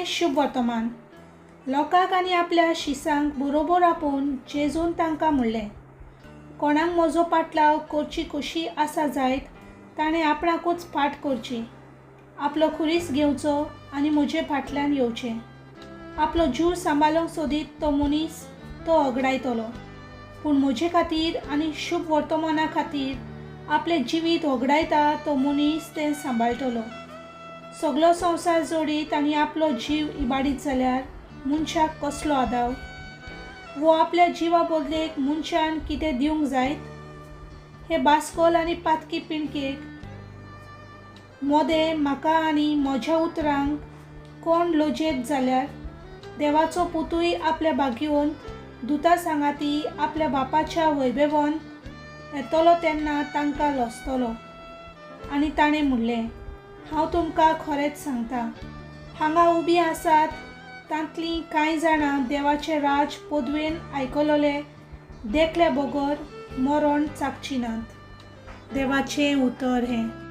आजचें शुभ वर्तमान. लोकांक आनी आपल्या शिसांक बरोबर आपोवन जेजून तांकां म्हणलें, कोणाक म्हजो पाटलाव करची कशी आसा जायत ताणें आपणाकूच फाट करची, आपलो खुरीस घेवचो आनी म्हजे फाटल्यान येवचें. आपलो जीव सांबाळूंक सोदीत तो मनीस तो वगडायतलो, पूण म्हजे खातीर आनी शुभ वर्तमाना खातीर आपलें जिवीत वगडायता तो मनीस तें सांबाळटलो. सगलो संवसार जोडीत आनी आपलो जीव इबाडीत जाल्यार मनशाक कसलो आदाव. वो आपल्या जिवा बदलेक मनशान कितें दिवंक जायत? हे बास्कोल आनी पातकी पिणकेक मोदें म्हाका आनी म्हज्या उतरांक कोण लोजयत जाल्यार देवाचो पुतूय आपल्या भाग्यवंत दुता सांगाती आपल्या बापाच्या वैभवान येतलो तेन्ना तांकां लोसतलो. आनी ताणें म्हणलें, हांव तुमकां खरेंच सांगतां, हांगा उबीं आसात तांतलीं कांय जाणां देवाचें राज पदवेन आयकलोले देखल्या बगर मरण चाखची नात. देवाचें उतर हें.